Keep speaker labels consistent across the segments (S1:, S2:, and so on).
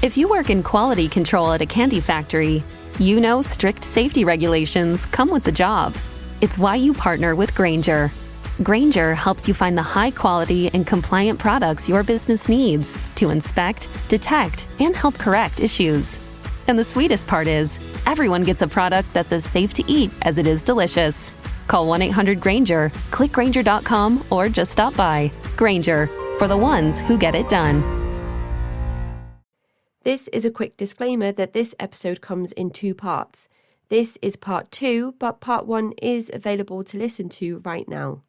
S1: If you work in quality control at a candy factory, you know strict safety regulations come with the job. It's why you partner with Grainger. Grainger helps you find the high-quality and compliant products your business needs to inspect, detect, and help correct issues. And the sweetest part is, everyone gets a product that's as safe to eat as it is delicious. Call 1-800-GRAINGER, click Grainger.com, or just stop by. Grainger, for the ones who get it done.
S2: This is a quick disclaimer that this episode comes in 2 parts. This is part 2, but part 1 is available to listen to right now.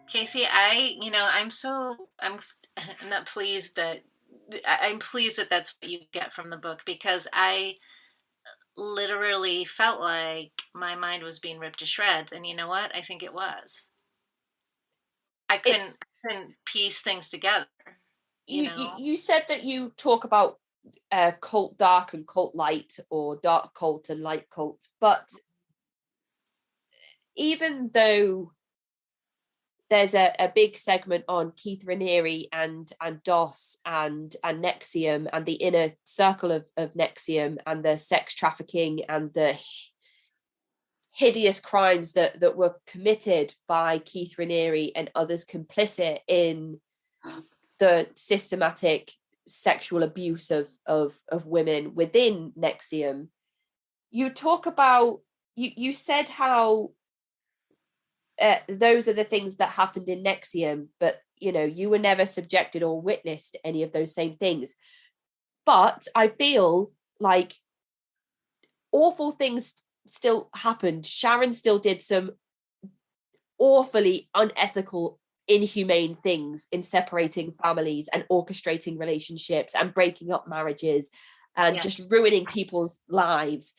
S3: Casey, I'm not pleased that I'm pleased that that's what you get from the book, because I literally felt like my mind was being ripped to shreds. And you know what? I think it was. I couldn't piece things together.
S2: You said that you talk about cult dark and cult light, or dark cult and light cult, but even though there's a big segment on Keith Raniere and DOS and NXIVM and the inner circle of NXIVM and the sex trafficking and the hideous crimes that were committed by Keith Raniere and others complicit in the systematic sexual abuse of women within NXIVM. You talk about, you said how those are the things that happened in NXIVM, but you were never subjected or witnessed to any of those same things. But I feel like awful things still happened. Sharon still did some awfully unethical, inhumane things in separating families and orchestrating relationships and breaking up marriages and just ruining people's lives,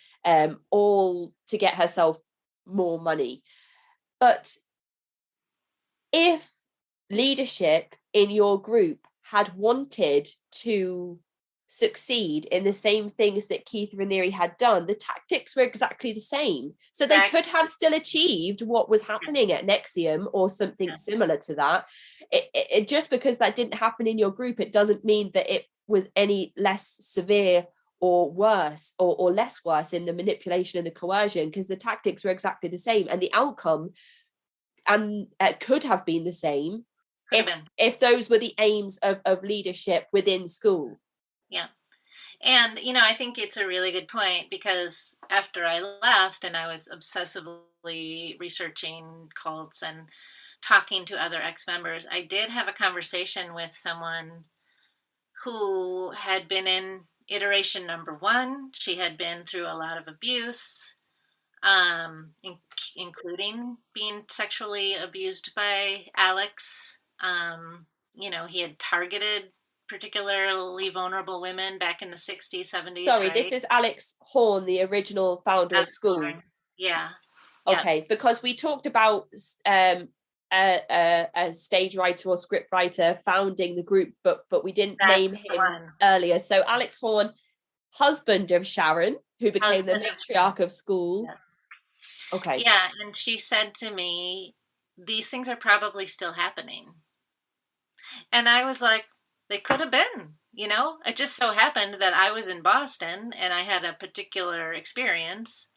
S2: all to get herself more money. But if leadership in your group had wanted to succeed in the same things that Keith Raniere had done, the tactics were exactly the same. So they could have still achieved what was happening at NXIVM or something similar to that. It just because that didn't happen in your group, it doesn't mean that it was any less severe or worse or less worse in the manipulation and the coercion, because the tactics were exactly the same and the outcome and could have been the same if those were the aims of leadership within school.
S3: Yeah. And, I think it's a really good point, because after I left and I was obsessively researching cults and talking to other ex-members, I did have a conversation with someone who had been in iteration number 1. She had been through a lot of abuse, including being sexually abused by Alex. He had targeted particularly vulnerable women back in the 60s, 70s.
S2: Sorry,
S3: right?
S2: This is Alex Horn, the original founder of school.
S3: Horn. Yeah.
S2: Okay, because we talked about a stage writer or script writer founding the group, but we didn't name him earlier. So Alex Horn, husband of Sharon, who became the matriarch of school.
S3: Yeah.
S2: Okay.
S3: Yeah, and she said to me, these things are probably still happening. And I was like, they could have been, It just so happened that I was in Boston and I had a particular experience.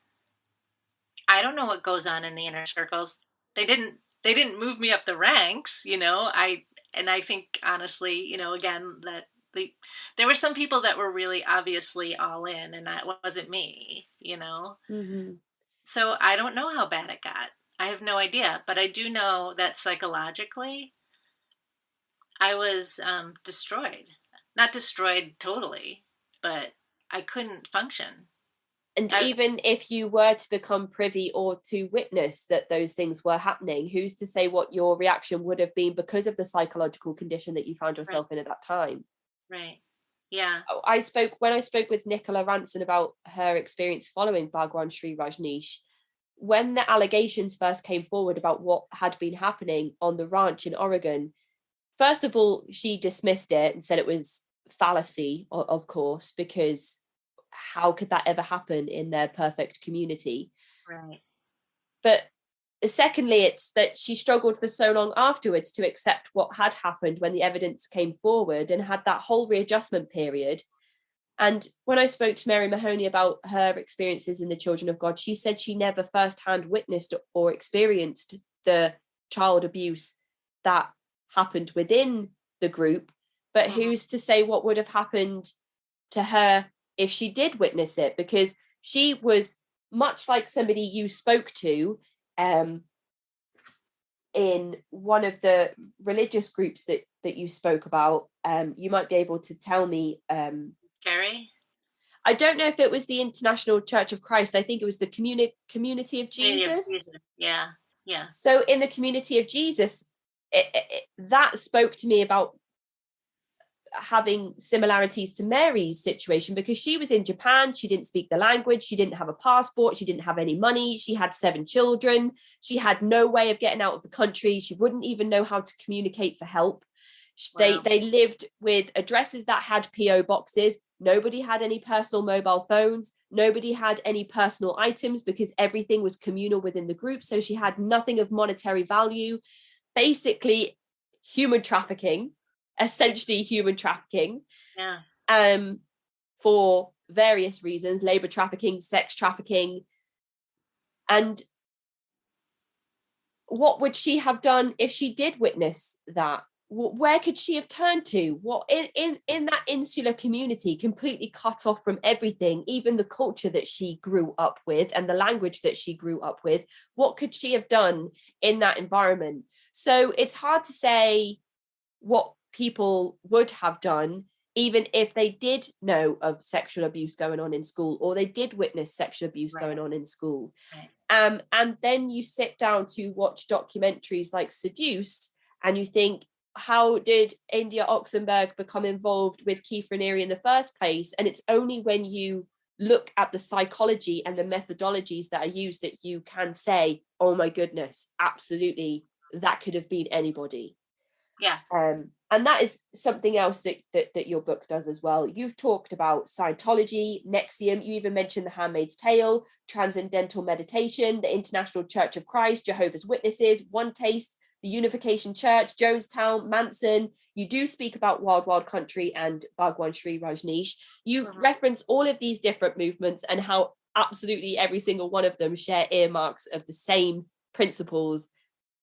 S3: I don't know what goes on in the inner circles. They didn't move me up the ranks, I think honestly, again, that there were some people that were really obviously all in, and that wasn't me,
S2: Mm-hmm.
S3: So I don't know how bad it got. I have no idea, but I do know that psychologically I was destroyed. Not destroyed totally, but I couldn't function.
S2: And even if you were to become privy or to witness that those things were happening, who's to say what your reaction would have been because of the psychological condition that you found yourself in at that time?
S3: Right. Yeah.
S2: When I spoke with Nicola Ranson about her experience following Bhagwan Shree Rajneesh, when the allegations first came forward about what had been happening on the ranch in Oregon, first of all, she dismissed it and said it was fallacy, of course, because how could that ever happen in their perfect community?
S3: Right.
S2: But secondly, it's that she struggled for so long afterwards to accept what had happened when the evidence came forward, and had that whole readjustment period. And when I spoke to Mary Mahoney about her experiences in the Children of God, she said she never firsthand witnessed or experienced the child abuse that happened within the group. But who's to say what would have happened to her if she did witness it? Because she was much like somebody you spoke to in one of the religious groups that you spoke about. You might be able to tell me.
S3: Carrie?
S2: I don't know if it was the International Church of Christ. I think it was the Community of Jesus.
S3: Yeah.
S2: So in the Community of Jesus, that spoke to me about having similarities to Mary's situation, because she was in Japan. She didn't speak the language. She didn't have a passport. She didn't have any money. She had 7 children. She had no way of getting out of the country. She wouldn't even know how to communicate for help. Wow. They lived with addresses that had PO boxes. Nobody had any personal mobile phones. Nobody had any personal items, because everything was communal within the group. So she had nothing of monetary value. Basically, human trafficking, essentially human trafficking.
S3: Yeah.
S2: For various reasons, labor trafficking, sex trafficking. And what would she have done if she did witness that? Where could she have turned to? What in that insular community, completely cut off from everything, even the culture that she grew up with and the language that she grew up with? What could she have done in that environment? So it's hard to say what people would have done, even if they did know of sexual abuse going on in school, or they did witness sexual abuse going on in school. And then you sit down to watch documentaries like Seduced, and you think, how did India Oxenberg become involved with Keith Raniere in the first place? And it's only when you look at the psychology and the methodologies that are used that you can say, oh my goodness, absolutely, that could have been anybody.
S3: Yeah.
S2: And that is something else that your book does as well. You've talked about Scientology, Nexium, you even mentioned The Handmaid's Tale, Transcendental Meditation, the International Church of Christ, Jehovah's Witnesses, One Taste, the Unification Church, Jonestown, Manson. You do speak about Wild Wild Country and Bhagwan Sri Rajneesh. You reference all of these different movements and how absolutely every single one of them share earmarks of the same principles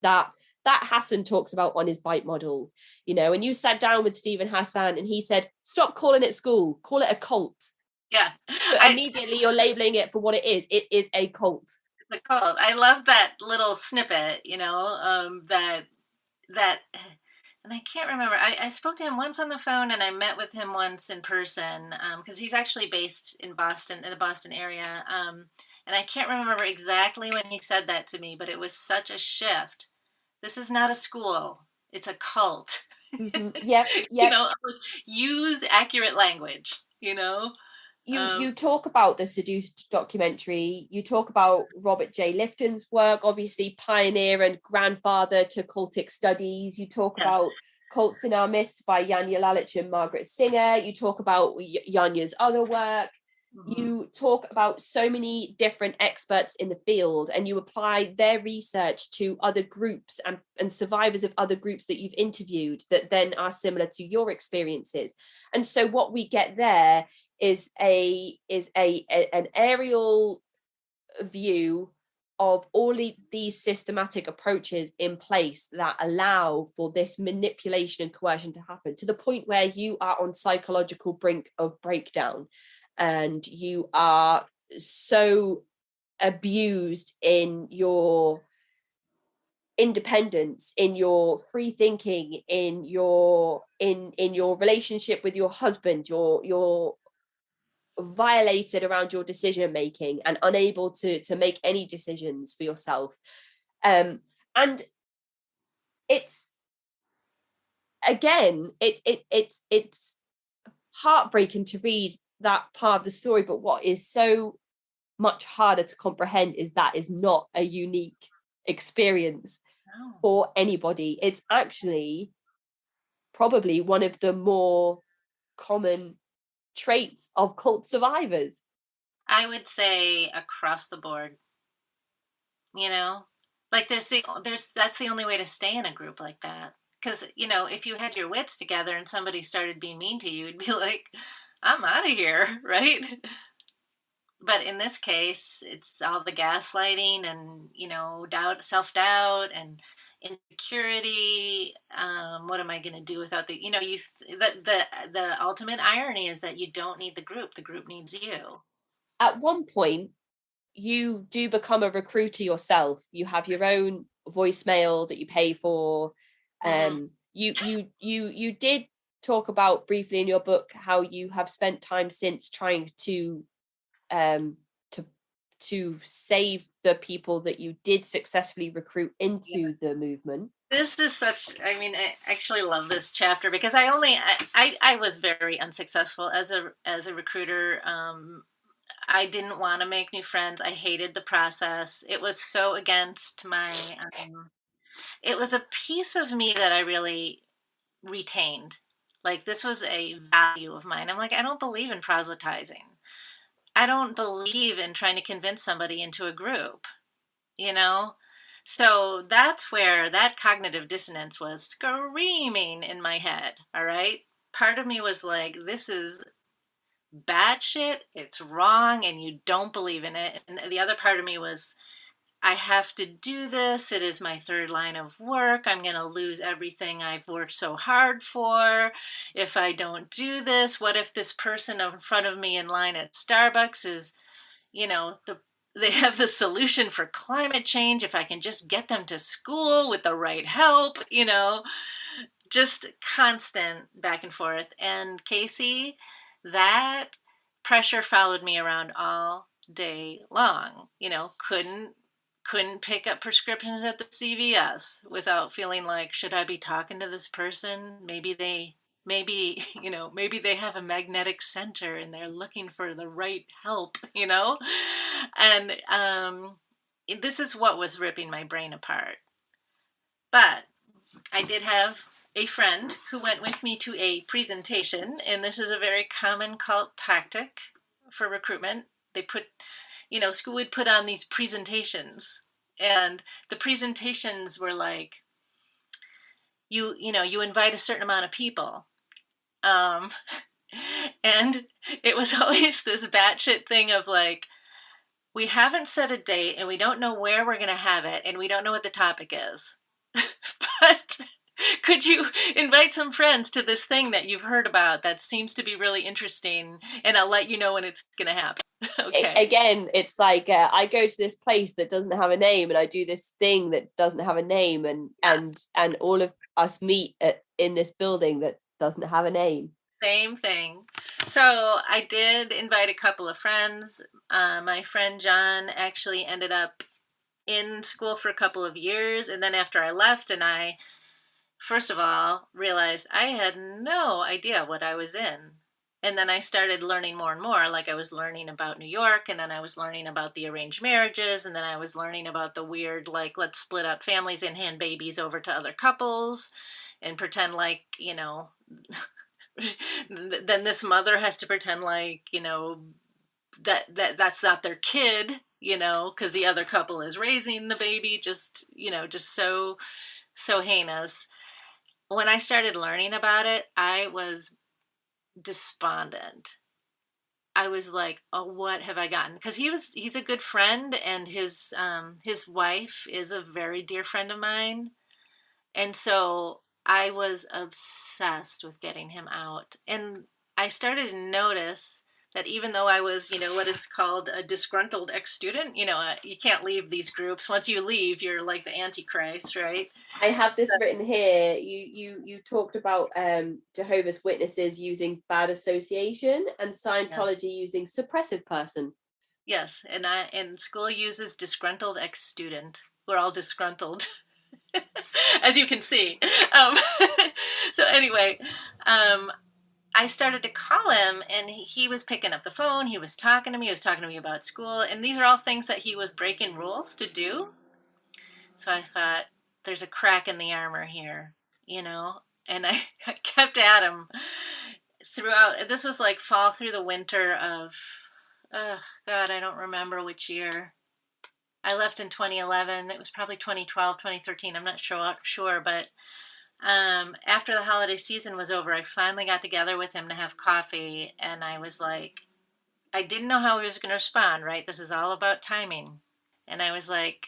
S2: that Hassan talks about on his bite model. You know, and you sat down with Stephen Hassan and he said, stop calling it school, call it a cult.
S3: Yeah.
S2: But immediately you're labeling it for what it is. It is a cult.
S3: The cult. I love that little snippet, you know, that, and I can't remember. I spoke to him once on the phone, and I met with him once in person, because he's actually based in Boston, in the Boston area. And I can't remember exactly when he said that to me, but it was such a shift. This is not a school. It's a cult.
S2: Mm-hmm. Yep.
S3: You know, use accurate language, you know.
S2: You talk about the Seduced documentary. You talk about Robert J. Lifton's work, obviously pioneer and grandfather to cultic studies. You talk about Cults in Our Midst by Yanya Lalich and Margaret Singer. You talk about Yanya's other work. You talk about so many different experts in the field, and you apply their research to other groups and survivors of other groups that you've interviewed that then are similar to your experiences. And so what we get there is an aerial view of all these systematic approaches in place that allow for this manipulation and coercion to happen, to the point where you are on psychological brink of breakdown, and you are so abused in your independence, in your free thinking, in your relationship with your husband, you're violated around your decision making and unable to make any decisions for yourself. And it's again, it's heartbreaking to read that part of the story, but what is so much harder to comprehend is that is not a unique experience for anybody. It's actually probably one of the more common traits of cult survivors.
S3: I would say across the board. you know? Like that's the only way to stay in a group like that. Because, if you had your wits together and somebody started being mean to you, you'd be like, I'm out of here, right? But in this case, it's all the gaslighting and, self-doubt and insecurity. What am I going to do without the ultimate irony is that you don't need the group needs you.
S2: At one point, you do become a recruiter yourself. You have your own voicemail that you pay for. You did talk about briefly in your book how you have spent time since trying to save the people that you did successfully recruit into the movement.
S3: This is I actually love this chapter because I was very unsuccessful as a recruiter. I didn't want to make new friends. I hated the process. It was so against it was a piece of me that I really retained. Like, this was a value of mine. I'm like, I don't believe in proselytizing. I don't believe in trying to convince somebody into a group, So that's where that cognitive dissonance was screaming in my head, all right? Part of me was like, this is batshit, it's wrong, and you don't believe in it. And the other part of me was, I have to do this. It is my third line of work. I'm going to lose everything I've worked so hard for. If I don't do this, what if this person in front of me in line at Starbucks is, they have the solution for climate change. If I can just get them to school with the right help, just constant back and forth. And Casey, that pressure followed me around all day long. Couldn't pick up prescriptions at the CVS without feeling like, should I be talking to this person? Maybe they have a magnetic center and they're looking for the right help, And this is what was ripping my brain apart. But I did have a friend who went with me to a presentation, and this is a very common cult tactic for recruitment. They school would put on these presentations, and the presentations were like, you invite a certain amount of people, and it was always this batshit thing of like, we haven't set a date and we don't know where we're going to have it and we don't know what the topic is, but could you invite some friends to this thing that you've heard about that seems to be really interesting, and I'll let you know when it's going to happen. Okay.
S2: Again, it's like, I go to this place that doesn't have a name and I do this thing that doesn't have a name, and all of us meet in this building that doesn't have a name.
S3: Same thing. So I did invite a couple of friends. My friend John actually ended up in school for a couple of years, and then after I left, and I first of all realized I had no idea what I was in. And then I started learning more and more. Like, I was learning about New York, and then I was learning about the arranged marriages, and then I was learning about the weird, like, let's split up families and hand babies over to other couples and pretend like, then this mother has to pretend like, that's not their kid, because the other couple is raising the baby, just so heinous. When I started learning about it, I was despondent. I was like, oh, what have I gotten? Because he's a good friend, and his wife is a very dear friend of mine. And so I was obsessed with getting him out. And I started to notice that even though I was, what is called a disgruntled ex-student, you can't leave these groups. Once you leave, you're like the Antichrist, right?
S2: I have this written here. You talked about Jehovah's Witnesses using bad association and Scientology using suppressive person.
S3: Yes, and school uses disgruntled ex-student. We're all disgruntled, as you can see. So anyway, I started to call him, and he was picking up the phone. He was talking to me. He was talking to me about school. And these are all things that he was breaking rules to do. So I thought, there's a crack in the armor here, And I kept at him throughout. This was like fall through the winter of, oh, God, I don't remember which year. I left in 2011. It was probably 2012, 2013. I'm not sure, but after the holiday season was over, I finally got together with him to have coffee, and I was like, I didn't know how he was going to respond, right? This is all about timing. And I was like,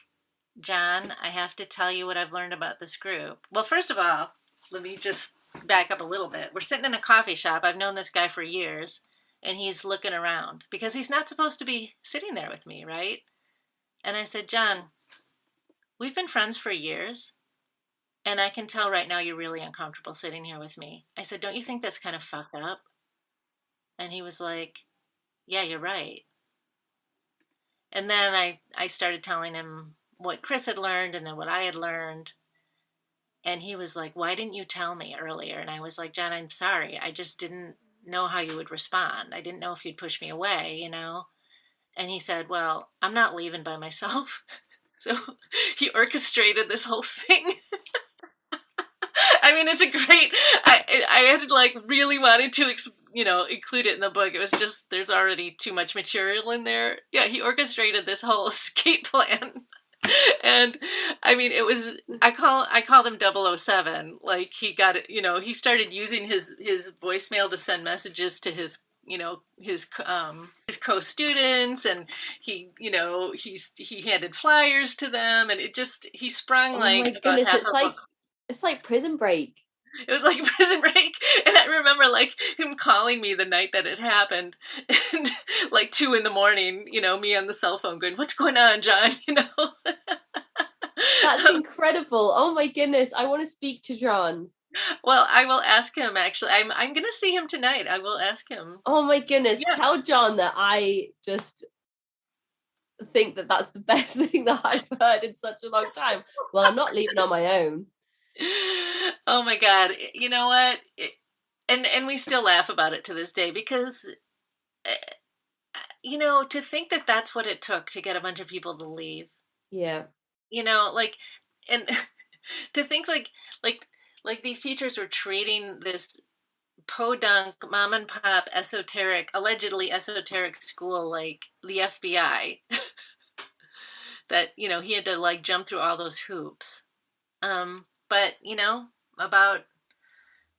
S3: John, I have to tell you what I've learned about this group. Well, first of all, let me just back up a little bit. We're sitting in a coffee shop. I've known this guy for years, and he's looking around because he's not supposed to be sitting there with me, right? And I said, John, we've been friends for years, and I can tell right now you're really uncomfortable sitting here with me. I said, don't you think that's kind of fucked up? And he was like, yeah, you're right. And then I started telling him what Chris had learned and then what I had learned. And he was like, why didn't you tell me earlier? And I was like, John, I'm sorry. I just didn't know how you would respond. I didn't know if you'd push me away, you know? And he said, well, I'm not leaving by myself. So he orchestrated this whole thing. I mean, it's a great, I had like really wanted to, include it in the book. It was just, there's already too much material in there. Yeah, he orchestrated this whole escape plan. And I mean, it was, I called him 007. Like he got it, he started using his voicemail to send messages to his co-students, and he handed flyers to them, and he sprung
S2: Oh
S3: like
S2: my
S3: about
S2: goodness,
S3: half a book.
S2: it's like Prison Break.
S3: It was like Prison Break, and I remember like him calling me the night that it happened, and like 2 a.m, me on the cell phone going, "What's going on, John?"
S2: That's incredible. Oh my goodness, I want to speak to John.
S3: Well, I will ask him. Actually, I'm gonna see him tonight. I will ask him.
S2: Oh my goodness,
S3: Yeah.
S2: tell John that I just think that that's the best thing that I've heard in such a long time. Well, I'm not leaving on my own.
S3: Oh my God! You know what? And we still laugh about it to this day because, to think that that's what it took to get a bunch of people to leave.
S2: Yeah.
S3: Like, and to think like these teachers were treating this podunk mom and pop allegedly esoteric school like the FBI. That he had to like jump through all those hoops. But about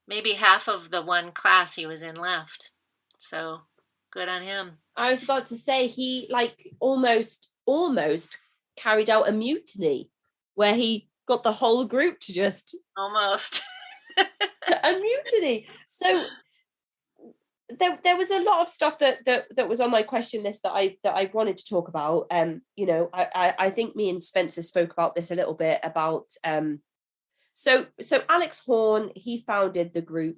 S3: maybe half of the one class he was in left. So good on him.
S2: I was about to say he like almost carried out a mutiny where he got the whole group to just
S3: almost
S2: a mutiny. So there was a lot of stuff that was on my question list that I wanted to talk about. I think me and Spencer spoke about this a little bit about so Alex Horn, he founded the group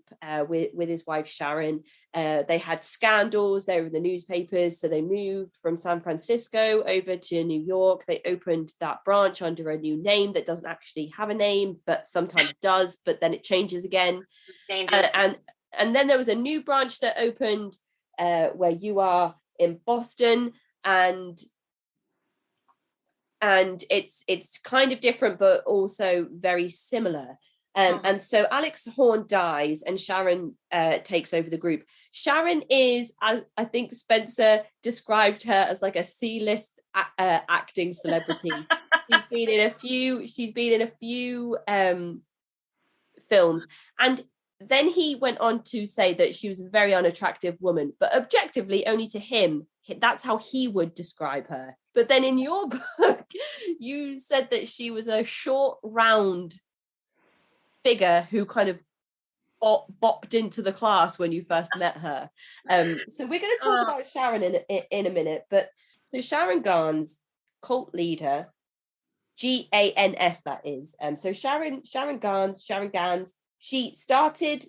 S2: with his wife Sharon. They had scandals, they were in the newspapers, so they moved from San Francisco over to New York. They opened that branch under a new name that doesn't actually have a name, but sometimes does, but then it changes again. And then there was a new branch that opened where you are in Boston, and it's kind of different, but also very similar. And so Alex Horn dies, and Sharon takes over the group. Sharon is, as I think Spencer described her, as like a C-list acting celebrity. She's been in a few films, and then he went on to say that she was a very unattractive woman, but objectively, only to him, that's how he would describe her. But then in your book, you said that she was a short, round figure who kind of bopped into the class when you first met her. So we're going to talk about Sharon in a minute. But so Sharon Gans, cult leader, Gans, that is. So Sharon Gans, she started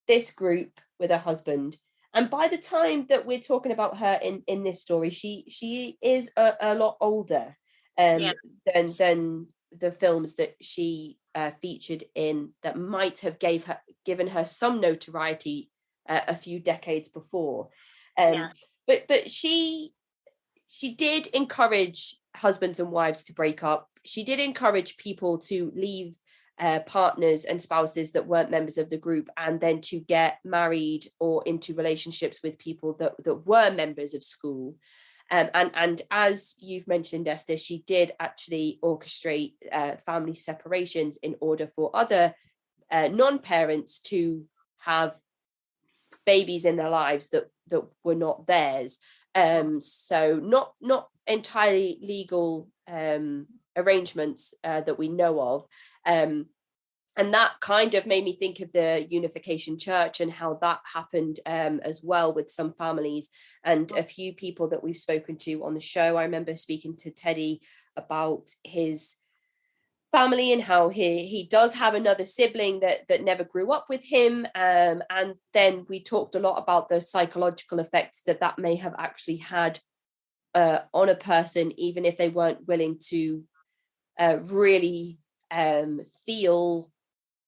S2: this group with her husband. And by the time that we're talking about her in this story, she is a lot older than the films that she featured in that might have given her some notoriety a few decades before. But she did encourage husbands and wives to break up. She did encourage people to leave partners and spouses that weren't members of the group, and then to get married or into relationships with people that were members of school. And as you've mentioned, Esther, she did actually orchestrate family separations in order for other non-parents to have babies in their lives that were not theirs. So not entirely legal arrangements that we know of. And that kind of made me think of the Unification Church and how that happened as well with some families and a few people that we've spoken to on the show. I remember speaking to Teddy about his family and how he does have another sibling that never grew up with him, and then we talked a lot about the psychological effects that may have actually had on a person, even if they weren't willing to really feel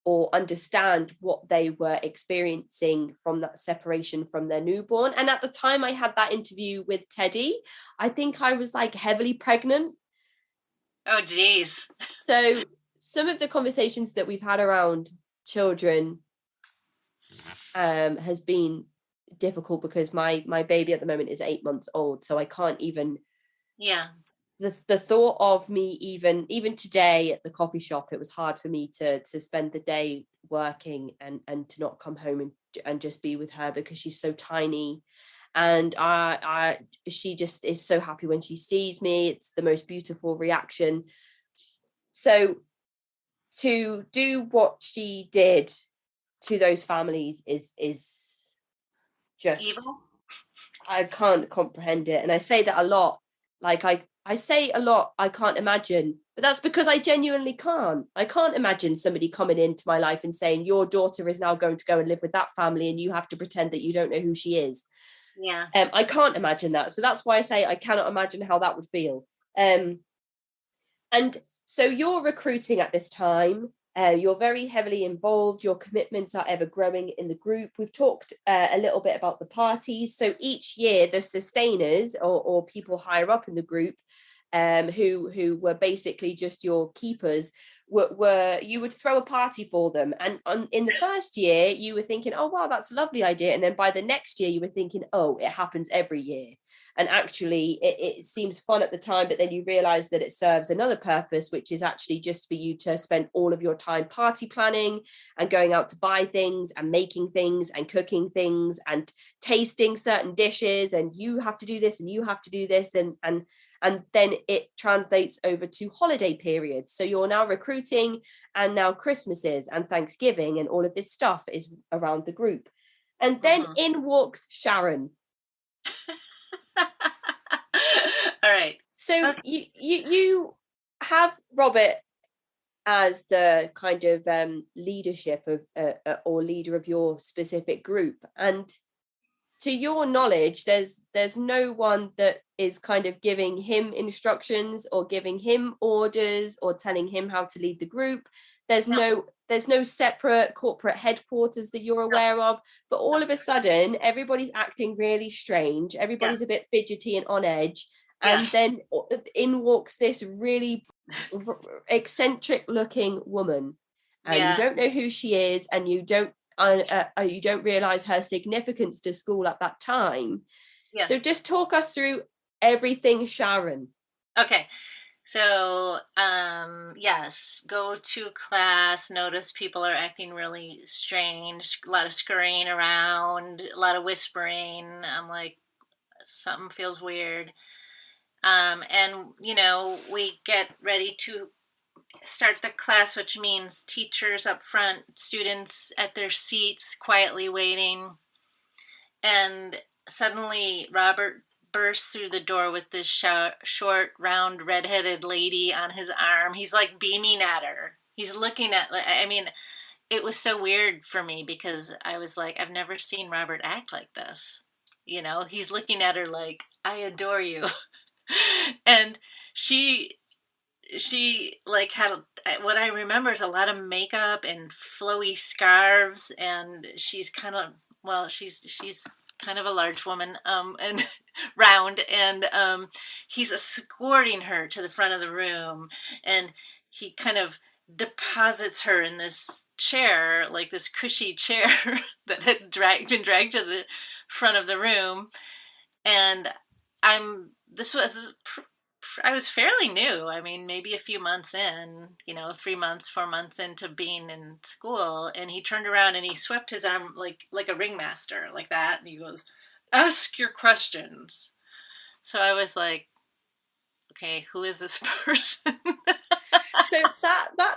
S2: or understand what they were experiencing from that separation from their newborn. And at the time I had that interview with Teddy, I think I was like heavily pregnant.
S3: Oh, geez.
S2: So some of the conversations that we've had around children has been difficult because my baby at the moment is 8 months old. So I can't even, the thought of me even today at the coffee shop, it was hard for me to spend the day working and to not come home and just be with her because she's so tiny. And she just is so happy when she sees me. It's the most beautiful reaction. So to do what she did to those families is just
S3: evil.
S2: I can't comprehend it. And I say that a lot. Like I say a lot, I can't imagine, but that's because I genuinely can't. I can't imagine somebody coming into my life and saying, your daughter is now going to go and live with that family and you have to pretend that you don't know who she is.
S3: Yeah.
S2: I can't imagine that. So that's why I say I cannot imagine how that would feel. And so you're recruiting at this time. You're very heavily involved. Your commitments are ever growing in the group. We've talked a little bit about the parties. So each year, the sustainers or people higher up in the group who were basically just your keepers were you would throw a party for them. And in the first year, you were thinking, oh, wow, that's a lovely idea. And then by the next year, you were thinking, oh, it happens every year. And actually, it seems fun at the time, but then you realize that it serves another purpose, which is actually just for you to spend all of your time party planning and going out to buy things and making things and cooking things and tasting certain dishes. And you have to do this and you have to do this. And then it translates over to holiday periods. So you're now recruiting, and now Christmases and Thanksgiving and all of this stuff is around the group. And then in walks Sharon.
S3: All right.
S2: So you have Robert as the kind of leadership of or leader of your specific group, and to your knowledge, there's no one that is kind of giving him instructions or giving him orders or telling him how to lead the group. There's no separate corporate headquarters that you're aware of, but all of a sudden everybody's acting really strange. Everybody's a bit fidgety and on edge. And then in walks this really eccentric looking woman, and you don't know who she is, and you don't realize her significance to school at that time. So just talk us through everything, Sharon.
S3: Okay. So, yes, go to class, notice people are acting really strange, a lot of scurrying around, a lot of whispering. I'm like, something feels weird. And, we get ready to start the class, which means teachers up front, students at their seats quietly waiting. And suddenly Robert bursts through the door with this short, round, redheaded lady on his arm. He's like beaming at her. He's looking at, it was so weird for me because I was like, I've never seen Robert act like this. He's looking at her like, I adore you. And she like had what I remember is a lot of makeup and flowy scarves, and she's kind of she's kind of a large woman and round, and he's escorting her to the front of the room, and he kind of deposits her in this chair, like this cushy chair that had been dragged to the front of the room. And I'm this was, I was fairly new. I mean, maybe a few months in, 3 months, 4 months into being in school. And he turned around and he swept his arm like a ringmaster, like that. And he goes, ask your questions. So I was like, okay, who is this person?
S2: So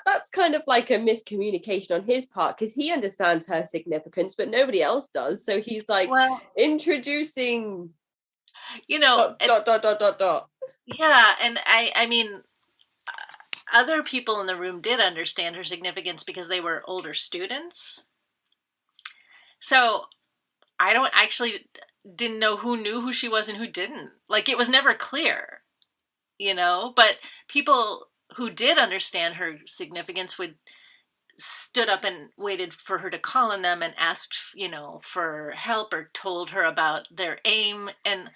S2: that's kind of like a miscommunication on his part, because he understands her significance, but nobody else does. So he's like,
S3: well,
S2: introducing dot.
S3: Yeah, and I mean, other people in the room did understand her significance because they were older students. So I don't actually didn't know who knew who she was and who didn't. Like, it was never clear, but people who did understand her significance would stood up and waited for her to call on them and asked, for help, or told her about their aim. And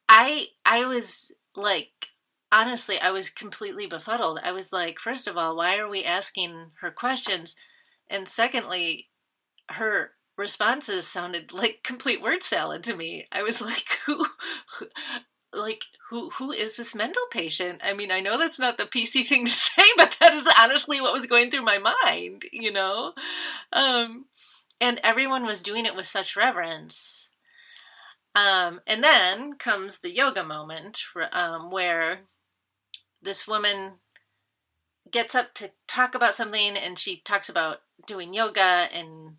S3: I was like, honestly, I was completely befuddled. I was like, first of all, why are we asking her questions? And secondly, her responses sounded like complete word salad to me. I was like, who is this mental patient? I mean, I know that's not the PC thing to say, but that is honestly what was going through my mind, and everyone was doing it with such reverence. And then comes the yoga moment, where this woman gets up to talk about something, and she talks about doing yoga, and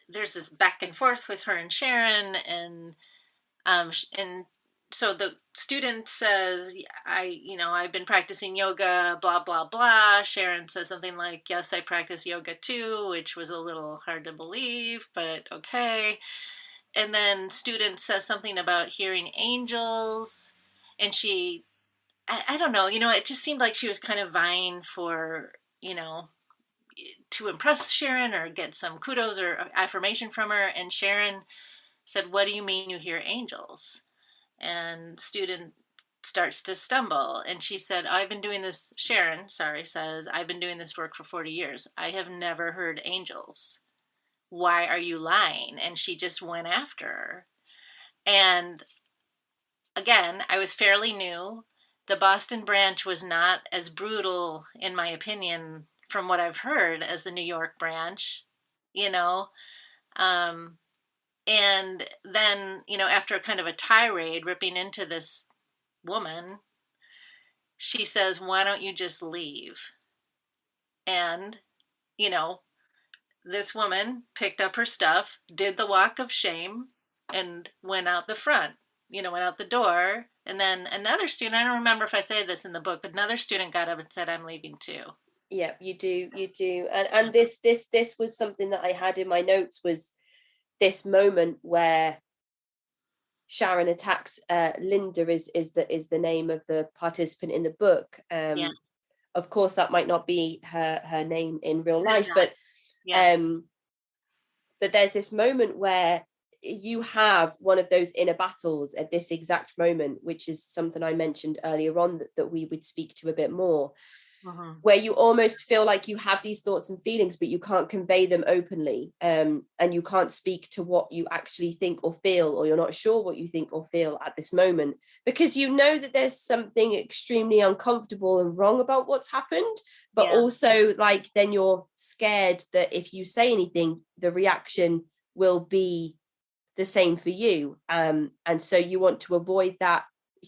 S3: there's this back and forth with her and Sharon, and so the student says, I've been practicing yoga, blah, blah, blah. Sharon says something like, yes, I practice yoga too, which was a little hard to believe, but okay. And then student says something about hearing angels, and I don't know, it just seemed like she was kind of vying for, to impress Sharon or get some kudos or affirmation from her. And Sharon said, what do you mean you hear angels? And student starts to stumble, and she said, Sharon says, I've been doing this work for 40 years. I have never heard angels. Why are you lying? And she just went after her. And again, I was fairly new. The Boston branch was not as brutal, in my opinion, from what I've heard, as the New York branch, and then, after kind of a tirade ripping into this woman, she says, why don't you just leave? And, this woman picked up her stuff, did the walk of shame, and went out the front, went out the door. And then another student, I don't remember if I say this in the book, but another student got up and said, I'm leaving too.
S2: Yeah, you do. And this was something that I had in my notes, was this moment where Sharon attacks Linda is the name of the participant in the book. Of course, that might not be her name in real life, but but there's this moment where you have one of those inner battles at this exact moment, which is something I mentioned earlier on that we would speak to a bit more. Where you almost feel like you have these thoughts and feelings, but you can't convey them openly, and you can't speak to what you actually think or feel, or you're not sure what you think or feel at this moment, because you know that there's something extremely uncomfortable and wrong about what's happened, but also like then you're scared that if you say anything, the reaction will be the same for you, and so you want to avoid that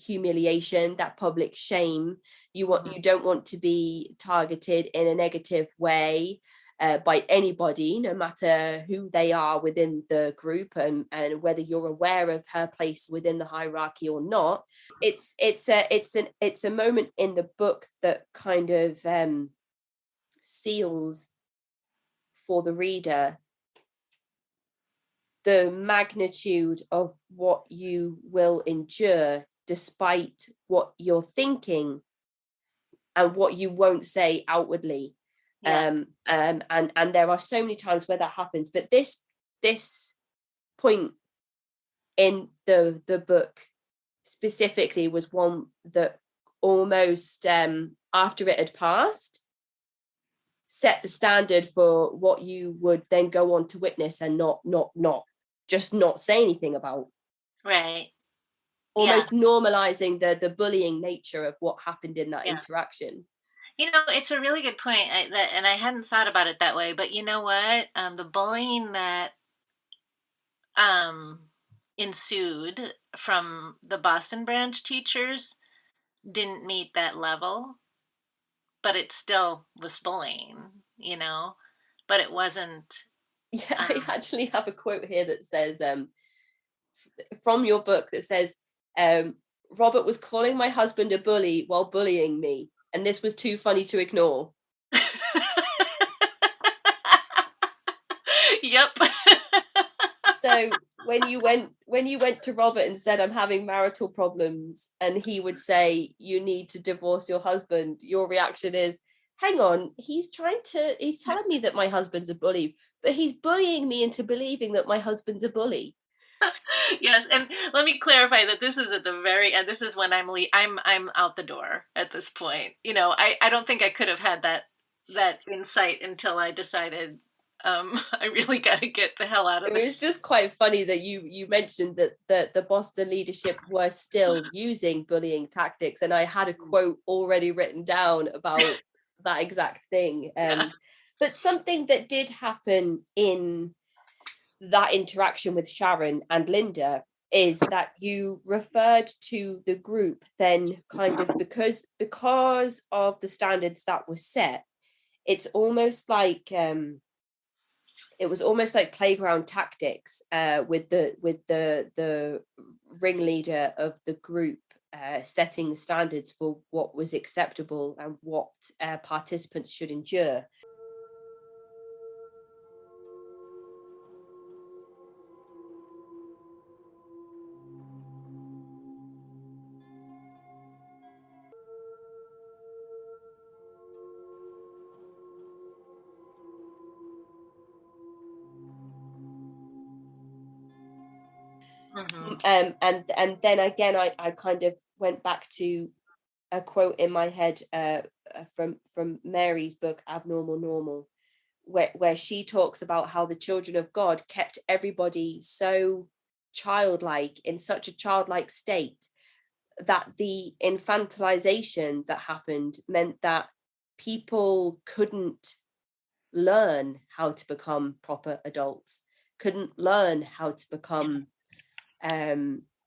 S2: humiliation, that public shame. You don't want to be targeted in a negative way by anybody, no matter who they are within the group, and whether you're aware of her place within the hierarchy or not. It's a moment in the book that kind of seals for the reader the magnitude of what you will endure, despite what you're thinking and what you won't say outwardly. And there are so many times where that happens, but this point in the book specifically was one that almost after it had passed set the standard for what you would then go on to witness and not say anything about.
S3: Right.
S2: almost normalizing the bullying nature of what happened in that interaction.
S3: It's a really good point, and I hadn't thought about it that way, but you know what? The bullying that ensued from the Boston branch teachers didn't meet that level, but it still was bullying, but it wasn't.
S2: Yeah, I actually have a quote here that says, from your book, that says, Robert was calling my husband a bully while bullying me, and this was too funny to ignore.
S3: Yep.
S2: So when you went to Robert and said, I'm having marital problems, and he would say, you need to divorce your husband, your reaction is, hang on, he's telling me that my husband's a bully, but he's bullying me into believing that my husband's a bully.
S3: Yes, and let me clarify that this is at the very end. This is when I'm out the door at this point. I don't think I could have had that insight until I decided I really got to get the hell out of this.
S2: It was just quite funny that you mentioned that the Boston leadership were still using bullying tactics, and I had a quote already written down about that exact thing. But something that did happen in that interaction with Sharon and Linda is that you referred to the group then kind of because of the standards that were set. It's almost like it was almost like playground tactics with the ringleader of the group setting standards for what was acceptable and what participants should endure.
S3: Mm-hmm.
S2: And then again, I kind of went back to a quote in my head from Mary's book Abnormal Normal, where she talks about how the children of God kept everybody so childlike, in such a childlike state, that the infantilization that happened meant that people couldn't learn how to become proper adults, couldn't learn how to become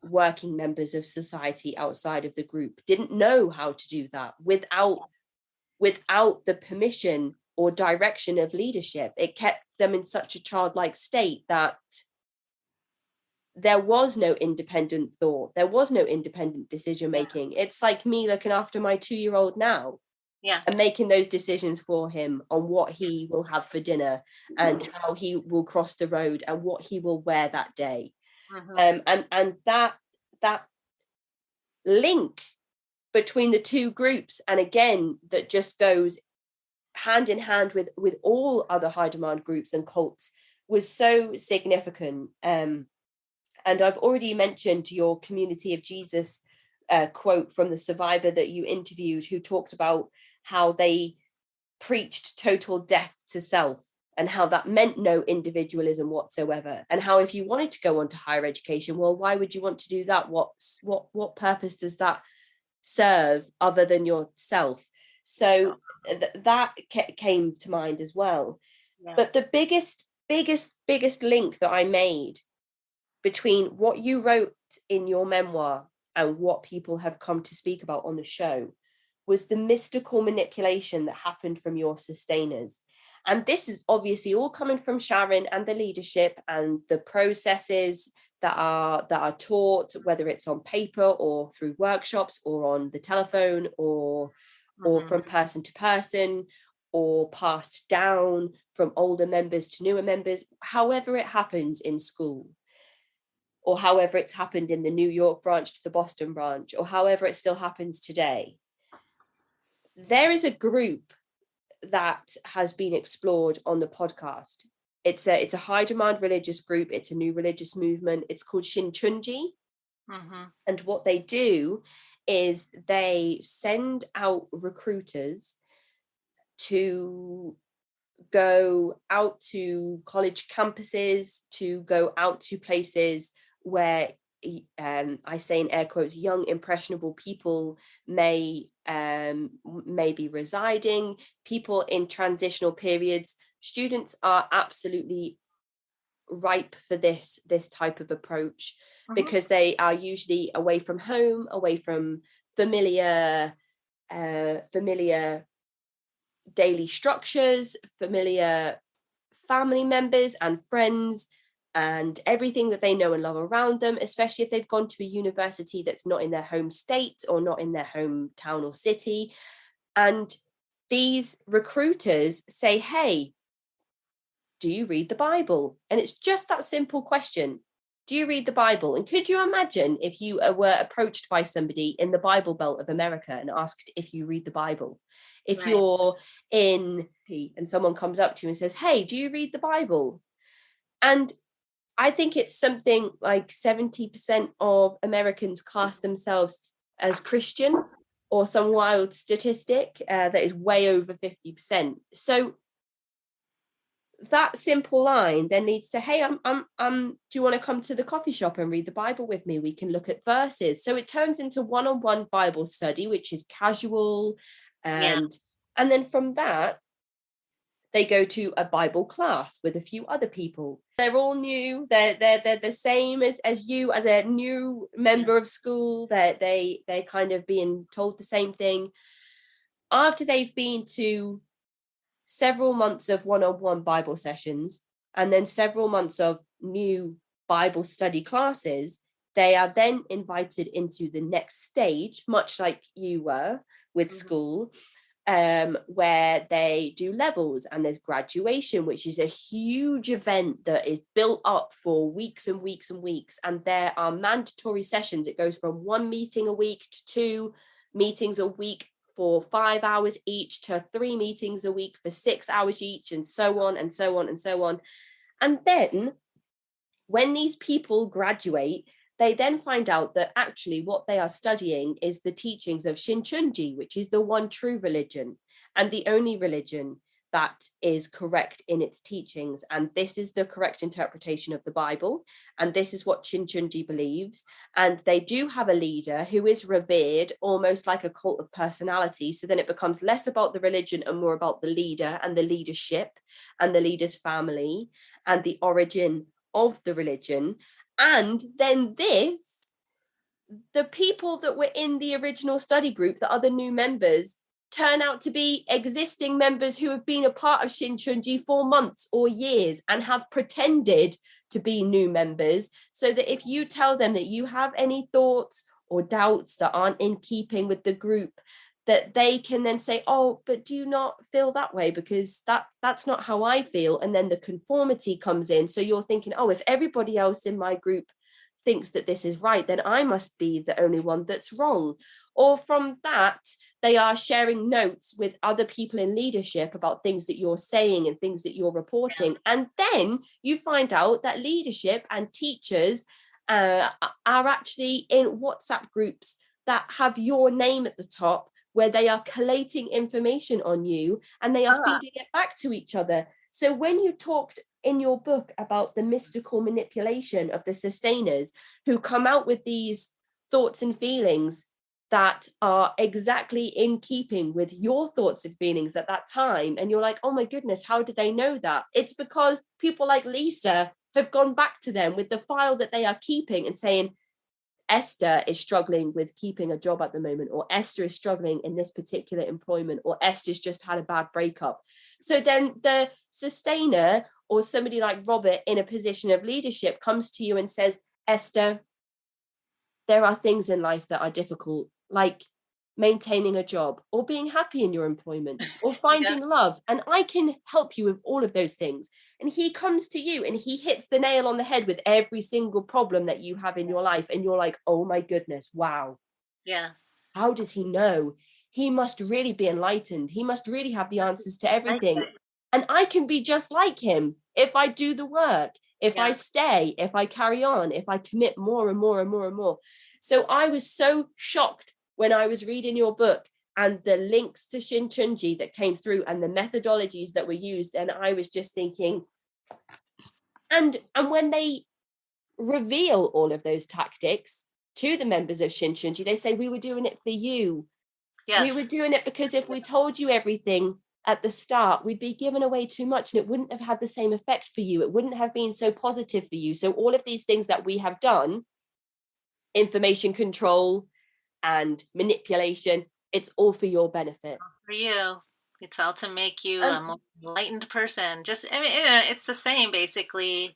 S2: working members of society outside of the group, didn't know how to do that without the permission or direction of leadership. It kept them in such a childlike state that there was no independent thought, there was no independent decision making. It's like me looking after my 2-year-old now, and making those decisions for him on what he will have for dinner and how he will cross the road and what he will wear that day.
S3: Mm-hmm.
S2: And that link between the two groups, and again, that just goes hand in hand with all other high demand groups and cults, was so significant. And I've already mentioned your Community of Jesus quote from the survivor that you interviewed, who talked about how they preached total death to self, and how that meant no individualism whatsoever, and how if you wanted to go on to higher education, well, why would you want to do that? What purpose does that serve other than yourself? So that came to mind as well. But the biggest link that I made between what you wrote in your memoir and what people have come to speak about on the show was the mystical manipulation that happened from your sustainers. And this is obviously all coming from Sharon and the leadership and the processes that are taught, whether it's on paper or through workshops or on the telephone or from person to person, or passed down from older members to newer members, however it happens in school, or however it's happened in the New York branch to the Boston branch, or however it still happens today. There is a group that has been explored on the podcast. It's a high demand religious group. It's a new religious movement. It's called Shinchunji.
S3: Mm-hmm.
S2: And what they do is they send out recruiters to go out to college campuses, to go out to places where I say in air quotes, young impressionable people may be residing, people in transitional periods. Students are absolutely ripe for this type of approach, because they are usually away from home, away from familiar daily structures, familiar family members and friends, and everything that they know and love around them, especially if they've gone to a university that's not in their home state or not in their hometown or city. And these recruiters say, hey, do you read the Bible? And it's just that simple question. Do you read the Bible? And could you imagine if you were approached by somebody in the Bible Belt of America and asked if you read the Bible? If you're in and someone comes up to you and says, hey, do you read the Bible? And I think it's something like 70% of Americans class themselves as Christian, or some wild statistic that is way over 50%. So that simple line then leads to, hey, do you want to come to the coffee shop and read the Bible with me? We can look at verses. So it turns into one-on-one Bible study, which is casual. And then from that, they go to a Bible class with a few other people. They're all new. They're the same as you, as a new member of school. They're kind of being told the same thing. After they've been to several months of one-on-one Bible sessions, and then several months of new Bible study classes, they are then invited into the next stage, much like you were with school, where they do levels, and there's graduation, which is a huge event that is built up for weeks and weeks and weeks. And there are mandatory sessions. It goes from 1 meeting a week to 2 meetings a week for 5 hours each, to 3 meetings a week for 6 hours each, and so on and so on and so on. And then when these people graduate, they then find out that actually what they are studying is the teachings of Shincheonji, which is the one true religion and the only religion that is correct in its teachings. And this is the correct interpretation of the Bible. And this is what Shincheonji believes. And they do have a leader who is revered, almost like a cult of personality. So then it becomes less about the religion and more about the leader and the leadership and the leader's family and the origin of the religion. And then the people that were in the original study group, the other new members, turn out to be existing members who have been a part of Shincheonji for months or years and have pretended to be new members, so that if you tell them that you have any thoughts or doubts that aren't in keeping with the group, that they can then say, oh, but do you not feel that way? Because that's not how I feel. And then the conformity comes in. So you're thinking, oh, if everybody else in my group thinks that this is right, then I must be the only one that's wrong. Or from that, they are sharing notes with other people in leadership about things that you're saying and things that you're reporting. And then you find out that leadership and teachers are actually in WhatsApp groups that have your name at the top, where they are collating information on you and they are feeding it back to each other. So when you talked in your book about the mystical manipulation of the sustainers, who come out with these thoughts and feelings that are exactly in keeping with your thoughts and feelings at that time, and you're like, oh my goodness, how did they know that? It's because people like Lisa have gone back to them with the file that they are keeping and saying, Esther is struggling with keeping a job at the moment, or Esther is struggling in this particular employment, or Esther's just had a bad breakup. So then the sustainer, or somebody like Robert in a position of leadership, comes to you and says, Esther, there are things in life that are difficult, like maintaining a job, or being happy in your employment, or finding love. And I can help you with all of those things. And he comes to you and he hits the nail on the head with every single problem that you have in your life. And you're like, oh my goodness, wow.
S3: Yeah.
S2: How does he know? He must really be enlightened. He must really have the answers to everything. And I can be just like him if I do the work, if I stay, if I carry on, if I commit more and more and more and more. So I was so shocked when I was reading your book and the links to Shincheonji that came through and the methodologies that were used. And I was just thinking, and when they reveal all of those tactics to the members of Shinshunji. They say, we were doing it for you.
S3: Yes.
S2: We were doing it because if we told you everything at the start, we'd be giving away too much and it wouldn't have had the same effect for you. It wouldn't have been so positive for you. So all of these things that we have done, information control and manipulation, it's all for your benefit.
S3: For you. It's all to make you a more enlightened person. Just, I mean, it's the same basically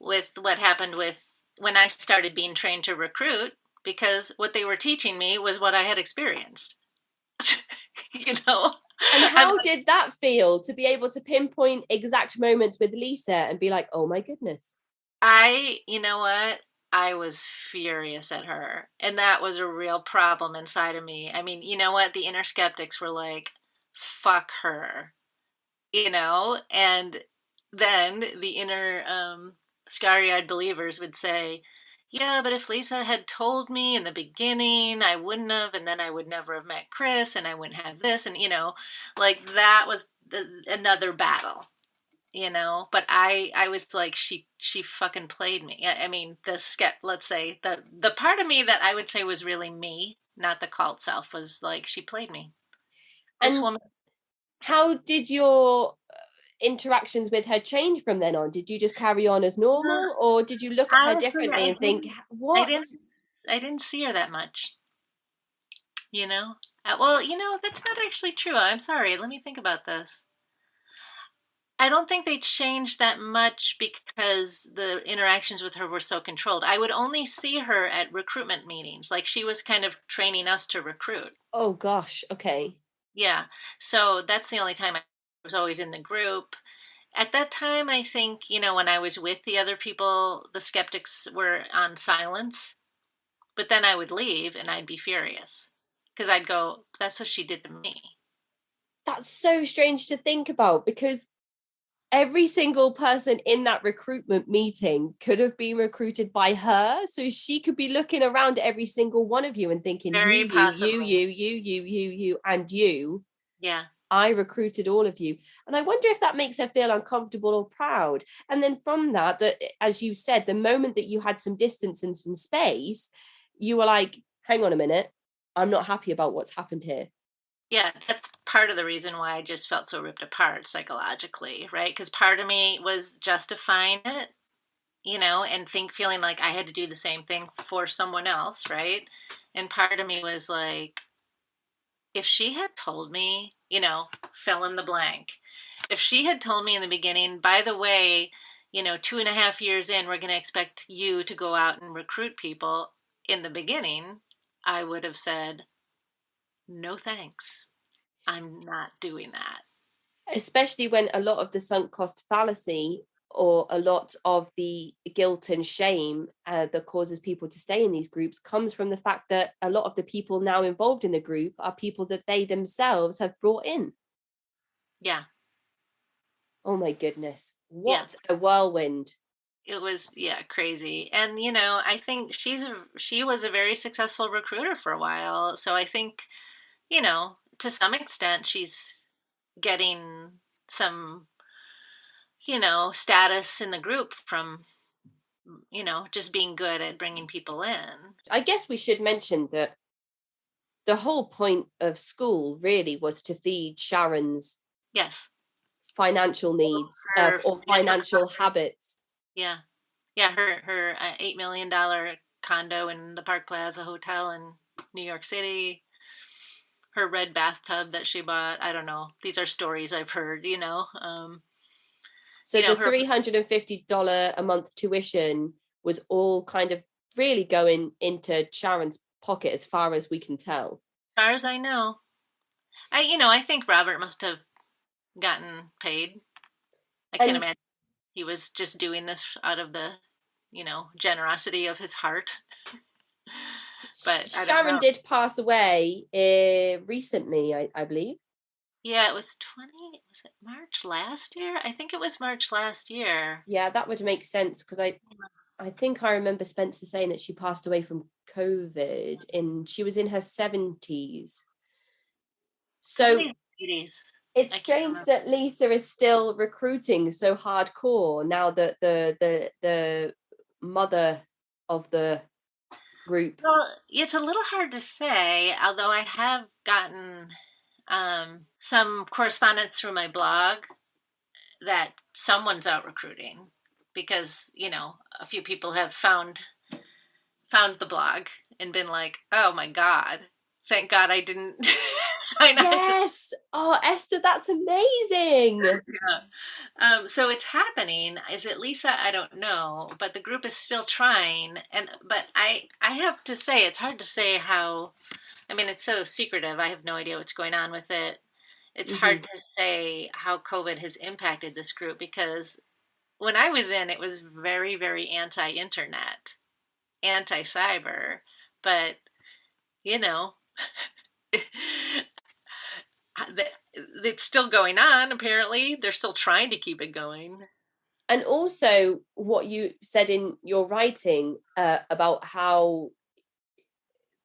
S3: with what happened with when I started being trained to recruit, because what they were teaching me was what I had experienced. You know?
S2: And how did that feel to be able to pinpoint exact moments with Lisa and be like, oh my goodness?
S3: You know what? I was furious at her. And that was a real problem inside of me. I mean, you know what? The inner skeptics were like, fuck her, you know? And then the inner scary-eyed believers would say, yeah, but if Lisa had told me in the beginning, I wouldn't have, and then I would never have met Chris, and I wouldn't have this, and, you know, like that was another battle. You know, but I was like, she fucking played me. I mean, let's say the part of me that I would say was really me, not the cult self, was like, she played me. This woman.
S2: How did your interactions with her change from then on? Did you just carry on as normal, or did you look at her differently and think, what?
S3: I didn't see her that much. You know? Well, you know, that's not actually true. I'm sorry. Let me think about this. I don't think they changed that much because the interactions with her were so controlled. I would only see her at recruitment meetings. Like she was kind of training us to recruit.
S2: Oh gosh. Okay.
S3: Yeah. So that's the only time I was always in the group. At that time, I think, you know, when I was with the other people, the skeptics were on silence. But then I would leave and I'd be furious because I'd go, that's what she did to me.
S2: That's so strange to think about, because every single person in that recruitment meeting could have been recruited by her. So she could be looking around at every single one of you and thinking,
S3: Very
S2: you, and you.
S3: Yeah.
S2: I recruited all of you. And I wonder if that makes her feel uncomfortable or proud. And then from that, as you said, the moment that you had some distance and some space, you were like, hang on a minute, I'm not happy about what's happened here.
S3: Yeah, that's part of the reason why I just felt so ripped apart psychologically, right? Because part of me was justifying it, you know, and feeling like I had to do the same thing for someone else, right? And part of me was like, if she had told me, you know, fill in the blank, if she had told me in the beginning, by the way, you know, 2.5 years in, we're going to expect you to go out and recruit people in the beginning, I would have said, no thanks. I'm not doing that.
S2: Especially when a lot of the sunk cost fallacy or a lot of the guilt and shame that causes people to stay in these groups comes from the fact that a lot of the people now involved in the group are people that they themselves have brought in.
S3: Yeah.
S2: Oh my goodness. What a whirlwind.
S3: It was, crazy. And, you know, I think she was a very successful recruiter for a while. So I think, you know, to some extent, she's getting some, you know, status in the group from, you know, just being good at bringing people in.
S2: I guess we should mention that the whole point of school really was to feed Sharon's financial needs or financial habits.
S3: Yeah. Yeah, her $8 million condo in the Park Plaza Hotel in New York City, her red bathtub that she bought. I don't know. These are stories I've heard, you know.
S2: So the $350 a month tuition was all kind of really going into Sharon's pocket as far as we can tell.
S3: As far as I know. I think Robert must have gotten paid. I can't imagine he was just doing this out of the, you know, generosity of his heart. But
S2: Sharon did pass away recently, I believe.
S3: Yeah, was it March last year? I think it was March last year.
S2: Yeah, that would make sense because I think I remember Spencer saying that she passed away from COVID and she was in her 70s. So
S3: 80s.
S2: It's strange that Lisa is still recruiting so hardcore now that the mother of the group?
S3: Well, it's a little hard to say, although I have gotten some correspondence through my blog that someone's out recruiting because, a few people have found the blog and been like, oh my God, thank God I didn't sign on to.
S2: Yes. Oh, Esther, that's amazing.
S3: Yeah. So it's happening. Is it Lisa? I don't know, but the group is still trying. But I have to say, it's hard to say how, it's so secretive. I have no idea what's going on with it. It's hard to say how COVID has impacted this group because when I was in, it was very, very anti-internet, anti-cyber, but it's still going on. Apparently they're still trying to keep it going.
S2: And also what you said in your writing about how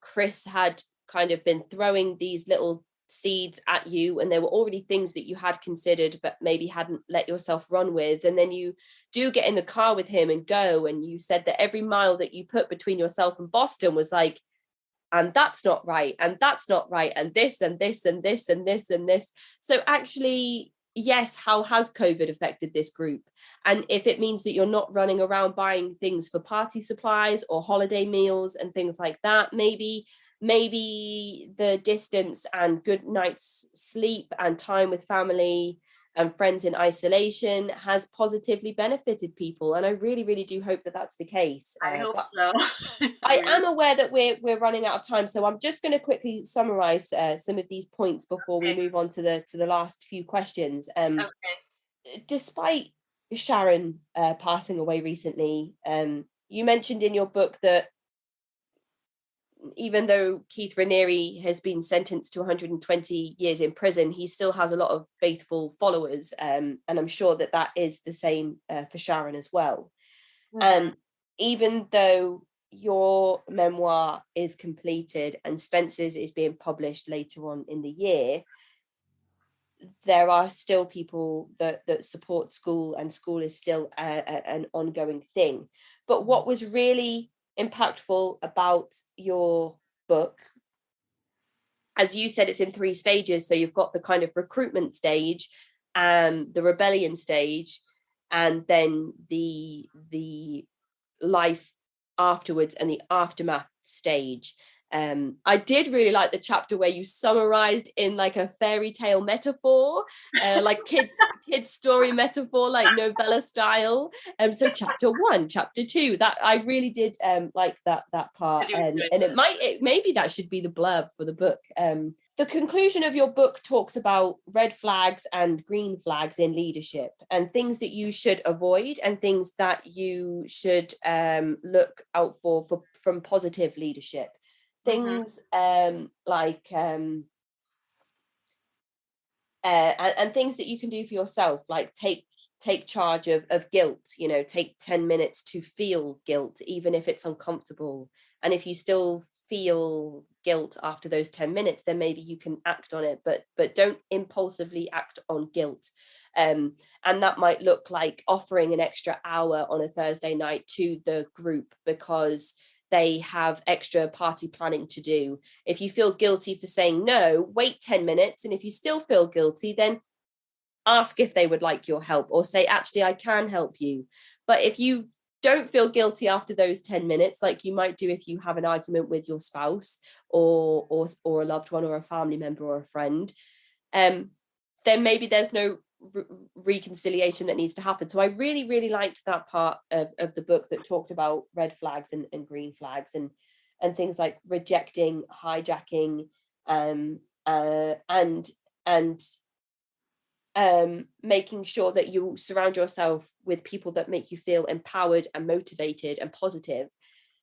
S2: Chris had kind of been throwing these little seeds at you, and there were already things that you had considered but maybe hadn't let yourself run with, and then you do get in the car with him and go, and you said that every mile that you put between yourself and Boston was like, and that's not right, and that's not right, and this and this and this and this and this. So actually, yes, how has COVID affected this group? And if it means that you're not running around buying things for party supplies or holiday meals and things like that, maybe the distance and good night's sleep and time with family and friends in isolation has positively benefited people. And I really, really do hope that that's the case.
S3: I hope so.
S2: I am aware that we're running out of time, so I'm just going to quickly summarize some of these points before we move on to the last few questions.
S3: Okay.
S2: Despite Sharon passing away recently, you mentioned in your book that even though Keith Raniere has been sentenced to 120 years in prison, he still has a lot of faithful followers, and I'm sure that is the same for Sharon as well. And even though your memoir is completed and Spencer's is being published later on in the year, there are still people that support school, and school is still an ongoing thing. But what was really impactful about your book, as you said, it's in 3 stages. So you've got the kind of recruitment stage, the rebellion stage, and then the life afterwards and the aftermath stage. I did really like the chapter where you summarized in like a fairy tale metaphor, like kids story metaphor, like novella style. So chapter 1, chapter 2, that I really did like that part, and maybe that should be the blurb for the book. The conclusion of your book talks about red flags and green flags in leadership, and things that you should avoid and things that you should look out for from positive leadership. Things like and things that you can do for yourself, like take charge of guilt. Take 10 minutes to feel guilt, even if it's uncomfortable. And if you still feel guilt after those 10 minutes, then maybe you can act on it, but don't impulsively act on guilt. And that might look like offering an extra hour on a Thursday night to the group because they have extra party planning to do. If you feel guilty for saying no, wait 10 minutes. And if you still feel guilty, then ask if they would like your help, or say, actually, I can help you. But if you don't feel guilty after those 10 minutes, like you might do if you have an argument with your spouse or a loved one or a family member or a friend, then maybe there's no reconciliation that needs to happen. So I really, really liked that part of the book that talked about red flags and green flags and things like rejecting, hijacking, and making sure that you surround yourself with people that make you feel empowered and motivated and positive.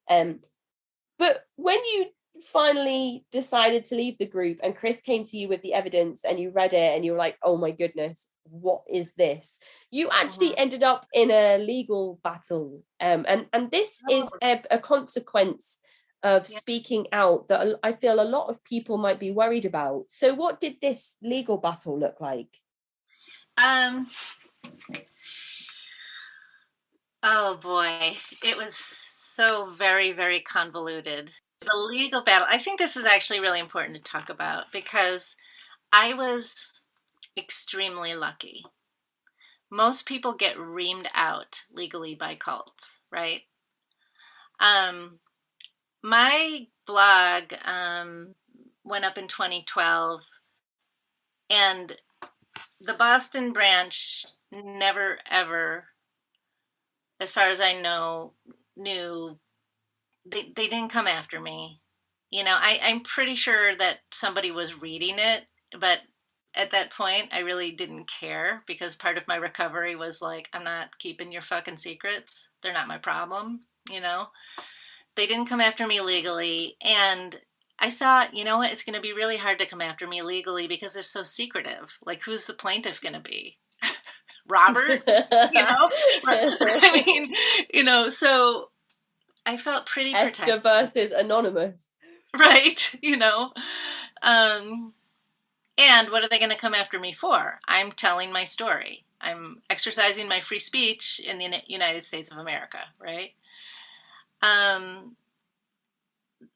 S2: But when you finally decided to leave the group and Chris came to you with the evidence and you read it and you were like, oh my goodness, what is this? You actually ended up in a legal battle, and this is a consequence of speaking out that I feel a lot of people might be worried about. So what did this legal battle look like?
S3: Oh boy, it was so very, very convoluted. The legal battle. I think this is actually really important to talk about because I was extremely lucky. Most people get reamed out legally by cults, right? Um, my blog went up in 2012, and the Boston branch never ever, as far as I know, knew they didn't come after me. I'm pretty sure that somebody was reading it, but at that point, I really didn't care because part of my recovery was like, I'm not keeping your fucking secrets. They're not my problem, you know? They didn't come after me legally. And I thought, you know what? It's going to be really hard to come after me legally because they're so secretive. Like, who's the plaintiff going to be? Robert? You know? I mean, so I felt pretty protected.
S2: Esther versus Anonymous.
S3: Right, and what are they going to come after me for? I'm telling my story. I'm exercising my free speech in the United States of America, right?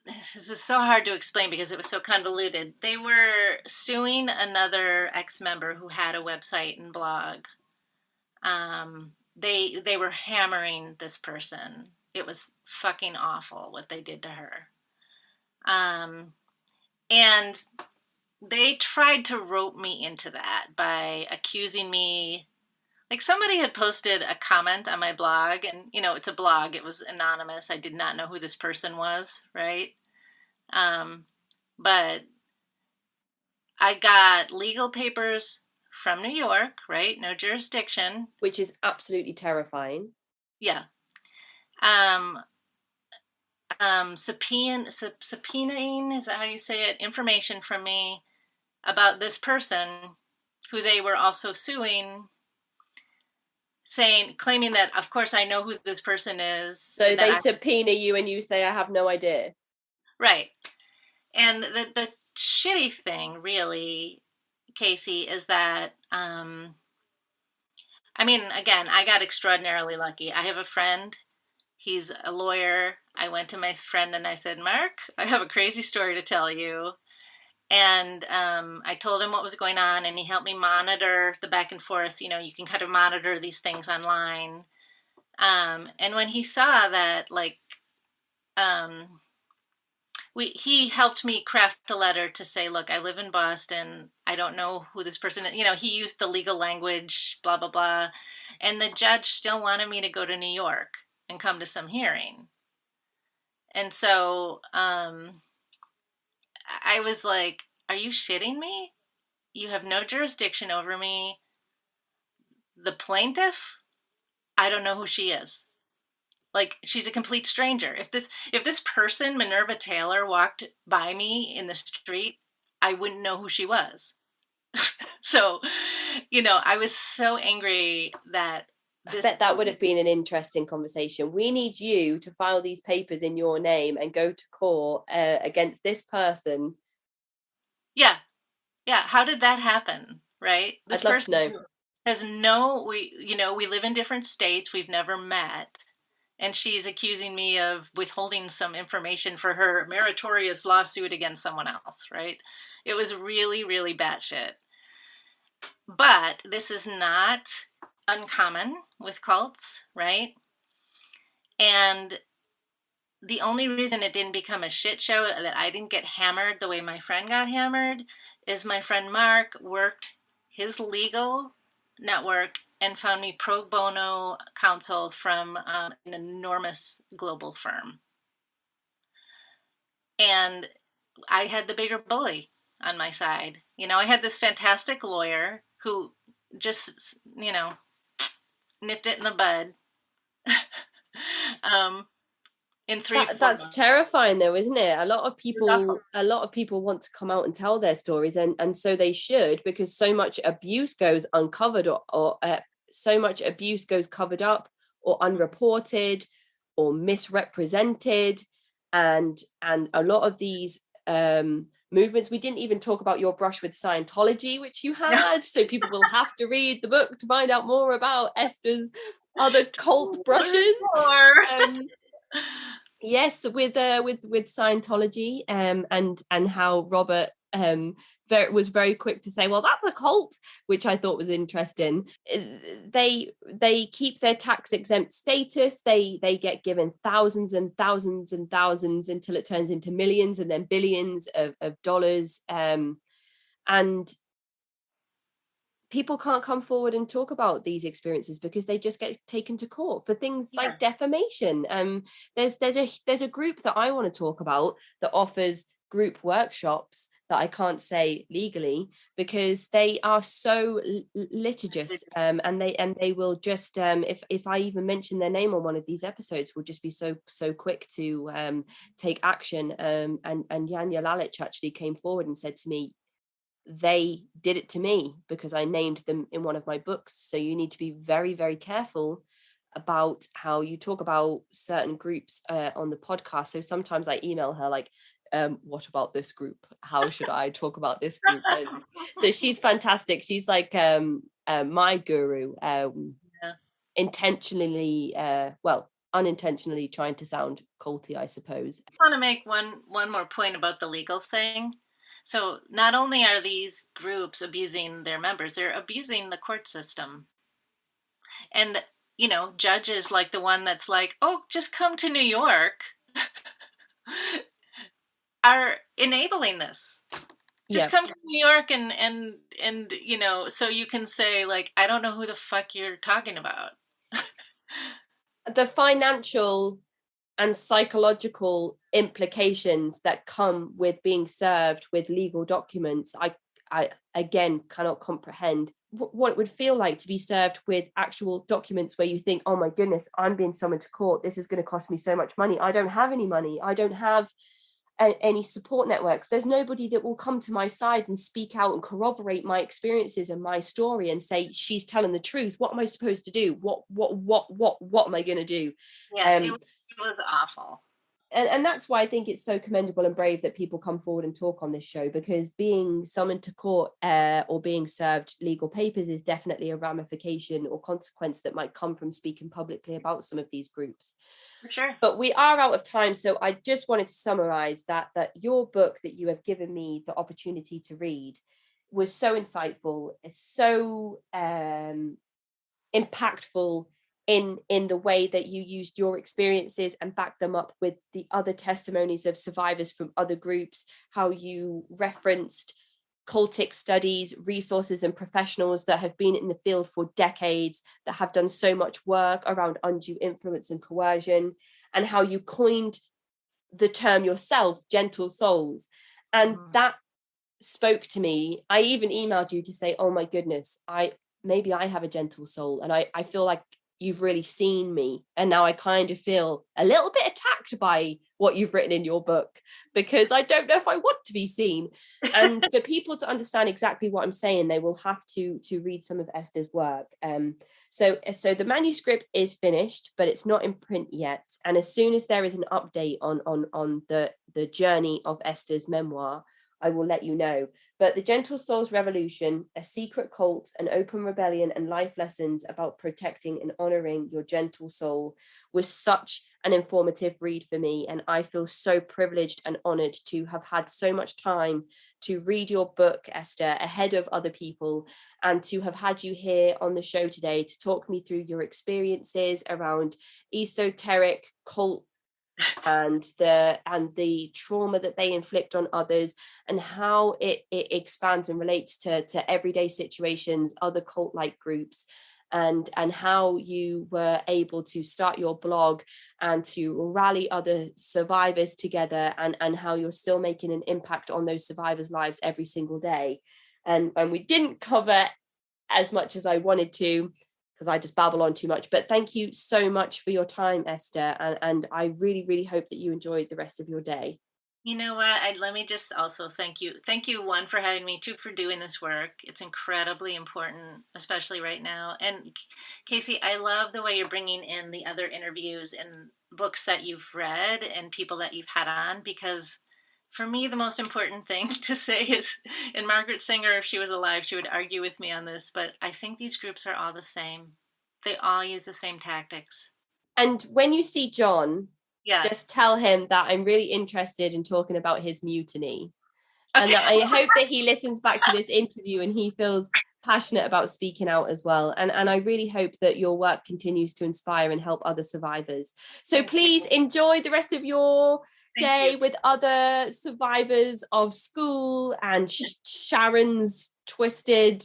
S3: This is so hard to explain because it was so convoluted. They were suing another ex-member who had a website and blog. They were hammering this person. It was fucking awful what they did to her. And they tried to rope me into that by accusing me. Like, somebody had posted a comment on my blog, and it's a blog, it was anonymous, I did not know who this person was, right? But I got legal papers from New York, right? No jurisdiction,
S2: which is absolutely terrifying.
S3: Yeah. Subpoenaing, is that how you say it? Information from me about this person who they were also suing, claiming that, of course, I know who this person is.
S2: So they subpoena you and you say, I have no idea.
S3: Right. And the shitty thing, really, Casey, is that, again, I got extraordinarily lucky. I have a friend. He's a lawyer. I went to my friend and I said, Mark, I have a crazy story to tell you. And I told him what was going on, and he helped me monitor the back and forth. You can kind of monitor these things online. And when he saw that, he helped me craft a letter to say, look, I live in Boston. I don't know who this person is. He used the legal language, blah, blah, blah. And the judge still wanted me to go to New York and come to some hearing. And so I was like, are you shitting me? You have no jurisdiction over me. The plaintiff, I don't know who she is. Like, she's a complete stranger. If this person, Minerva Taylor, walked by me in the street, I wouldn't know who she was. So, I was so angry that
S2: I bet that would have been an interesting conversation. We need you to file these papers in your name and go to court against this person.
S3: Yeah. How did that happen? Right? This
S2: I'd love
S3: person
S2: to know.
S3: we live in different states. We've never met. And she's accusing me of withholding some information for her meritorious lawsuit against someone else, right? It was really, really batshit. But this is not uncommon with cults, right? And the only reason it didn't become a shit show, that I didn't get hammered the way my friend got hammered, is my friend Mark worked his legal network and found me pro bono counsel from an enormous global firm. And I had the bigger bully on my side. I had this fantastic lawyer who just, nipped it in the bud. In 3 4
S2: That's
S3: months.
S2: terrifying though, isn't it? A lot of people want to come out and tell their stories, and so they should, because so much abuse goes uncovered or so much abuse goes covered up or unreported or misrepresented, and a lot of these movements. We didn't even talk about your brush with Scientology, which you had. So people will have to read the book to find out more about Esther's other cult brushes.
S3: More.
S2: Yes, with Scientology, and how Robert was very quick to say, well, that's a cult, which I thought was interesting. They keep their tax exempt status. They get given thousands and thousands and thousands until it turns into millions and then billions of dollars. And people can't come forward and talk about these experiences because they just get taken to court for things like defamation. There's a group that I want to talk about that offers group workshops that I can't say legally because they are so litigious, and they will just if I even mention their name on one of these episodes, will just be so quick to take action. And Yanya Lalich actually came forward and said to me, they did it to me because I named them in one of my books. So you need to be very, very careful about how you talk about certain groups on the podcast. So sometimes I email her like, what about this group? How should I talk about this group? And so she's fantastic. She's like my guru, intentionally, unintentionally trying to sound culty, I suppose.
S3: I want to make one more point about the legal thing. So not only are these groups abusing their members, they're abusing the court system. And, judges like the one that's like, oh, just come to New York, are enabling this. Just come to New York and so you can say, like, I don't know who the fuck you're talking about.
S2: The financial and psychological implications that come with being served with legal documents, I again cannot comprehend what it would feel like to be served with actual documents where you think, oh my goodness, I'm being summoned to court, this is going to cost me so much money, I don't have any money, I don't have any support networks, there's nobody that will come to my side and speak out and corroborate my experiences and my story and say she's telling the truth. What am I supposed to do? What am I going to do?
S3: It was awful.
S2: And that's why I think it's so commendable and brave that people come forward and talk on this show, because being summoned to court or being served legal papers is definitely a ramification or consequence that might come from speaking publicly about some of these groups.
S3: For sure.
S2: But we are out of time, so I just wanted to summarize that your book that you have given me the opportunity to read was so insightful, it's so impactful in the way that you used your experiences and backed them up with the other testimonies of survivors from other groups, how you referenced cultic studies, resources and professionals that have been in the field for decades, that have done so much work around undue influence and coercion, and how you coined the term yourself, gentle souls. And that spoke to me. I even emailed you to say, oh my goodness, maybe I have a gentle soul, and I feel like you've really seen me, and now I kind of feel a little bit attacked by what you've written in your book, because I don't know if I want to be seen. And for people to understand exactly what I'm saying, they will have to read some of Esther's work. So the manuscript is finished, but it's not in print yet, and as soon as there is an update on the journey of Esther's memoir, I will let you know. But The Gentle Souls Revolution, A Secret Cult, An Open Rebellion, and Life Lessons About Protecting and Honoring Your Gentle Soul was such an informative read for me. And I feel so privileged and honored to have had so much time to read your book, Esther, ahead of other people, and to have had you here on the show today to talk me through your experiences around esoteric cult and the trauma that they inflict on others, and how it expands and relates to everyday situations, other cult-like groups, and how you were able to start your blog and to rally other survivors together, and how you're still making an impact on those survivors' lives every single day. And we didn't cover as much as I wanted to, because I just babble on too much. But thank you so much for your time, Esther. And I really, really hope that you enjoyed the rest of your day.
S3: You know what? Let me just also thank you. Thank you, one, for having me, two, for doing this work. It's incredibly important, especially right now. And Casey, I love the way you're bringing in the other interviews and books that you've read and people that you've had on, because for me, the most important thing to say is, and Margaret Singer, if she was alive, she would argue with me on this, but I think these groups are all the same. They all use the same tactics.
S2: And when you see John,
S3: Yeah.
S2: just tell him that I'm really interested in talking about his mutiny.
S3: Okay.
S2: And that I hope that he listens back to this interview and he feels passionate about speaking out as well. And I really hope that your work continues to inspire and help other survivors. So please enjoy the rest of your day with other survivors of school and Sharon's twisted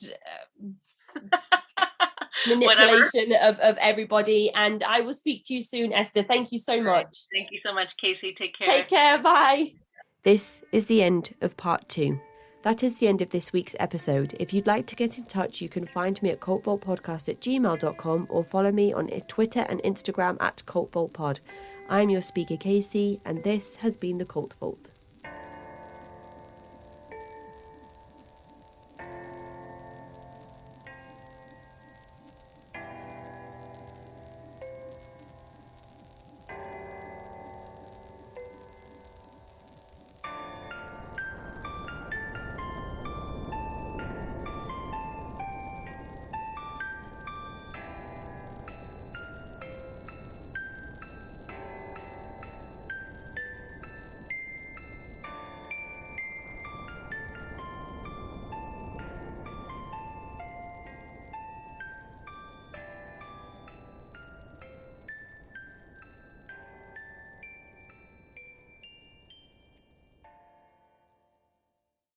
S2: manipulation of everybody. And I will speak to you soon, Esther. Thank you so much.
S3: Thank you so much, Casey. Take care.
S2: Take care. Bye. This is the end of part 2. That is the end of this week's episode. If you'd like to get in touch, you can find me at cultvaultpodcast@gmail.com or follow me on Twitter and Instagram @cultvaultpod. I'm your speaker, Casey, and this has been the Cult Vault.